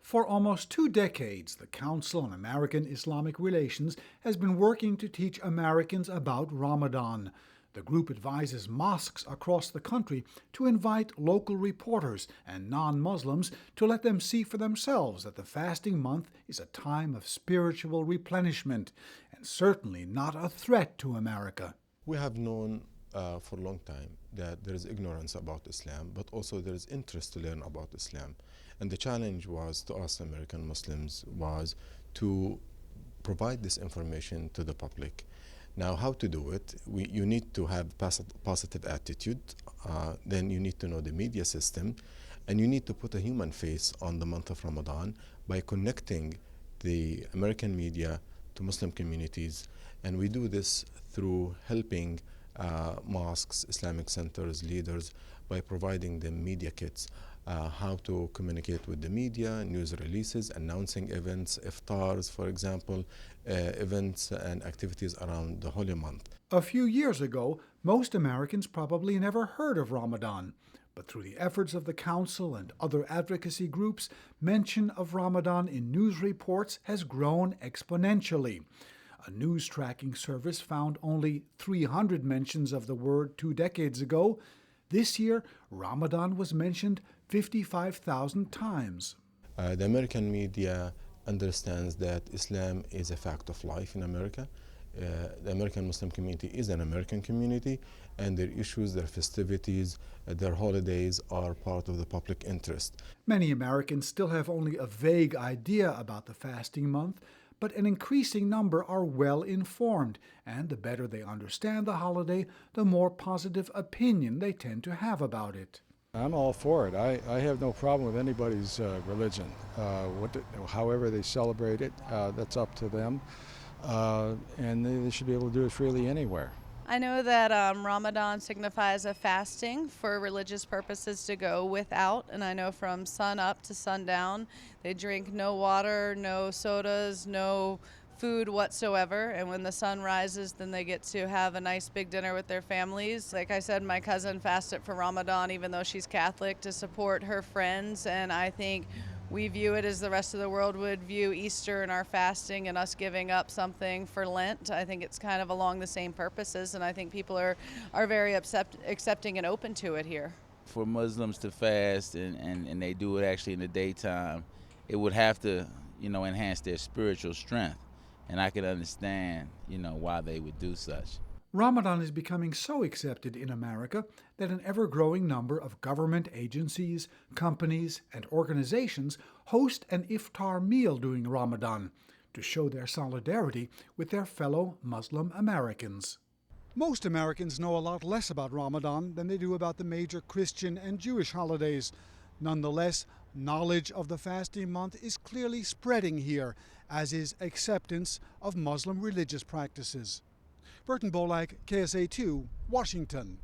For almost 2 decades, the Council on American Islamic Relations has been working to teach Americans about Ramadan. The group advises mosques across the country to invite local reporters and non-Muslims to let them see for themselves that the fasting month is a time of spiritual replenishment and certainly not a threat to America. We have known for a long time that there is ignorance about Islam, but also there is interest to learn about Islam. And the challenge was to us American Muslims was to provide this information to the public. Now, how to do it? You need to have positive attitude, then you need to know the media system, and you need to put a human face on the month of Ramadan by connecting the American media to Muslim communities. And we do this through helping mosques, Islamic centers, leaders, by providing them media kits, how to communicate with the media, news releases, announcing events, iftars, for example, events and activities around the holy month. A few years ago, most Americans probably never heard of Ramadan. But through the efforts of the Council and other advocacy groups, mention of Ramadan in news reports has grown exponentially. A news tracking service found only 300 mentions of the word 2 decades ago. This year, Ramadan was mentioned 55,000 times. The American media understands that Islam is a fact of life in America. The American Muslim community is an American community, and their issues, their festivities, their holidays are part of the public interest. Many Americans still have only a vague idea about the fasting month, but an increasing number are well informed, and the better they understand the holiday, the more positive opinion they tend to have about it. I'm all for it. I have no problem with anybody's religion. However they celebrate it, that's up to them, and they should be able to do it freely anywhere. I know that Ramadan signifies a fasting for religious purposes to go without, and I know from sun up to sundown they drink no water, no sodas, no food whatsoever, and when the sun rises then they get to have a nice big dinner with their families. Like I said, my cousin fasted for Ramadan even though she's Catholic to support her friends, and I think we view it as the rest of the world would view Easter and our fasting and us giving up something for Lent. I think it's kind of along the same purposes, and I think people are very accepting and open to it here. For Muslims to fast and they do it actually in the daytime, it would have to, enhance their spiritual strength. And I could understand, why they would do such. Ramadan is becoming so accepted in America that an ever-growing number of government agencies, companies, and organizations host an iftar meal during Ramadan to show their solidarity with their fellow Muslim Americans. Most Americans know a lot less about Ramadan than they do about the major Christian and Jewish holidays. Nonetheless, knowledge of the fasting month is clearly spreading here, as is acceptance of Muslim religious practices. Burton Bolak, KSA2, Washington.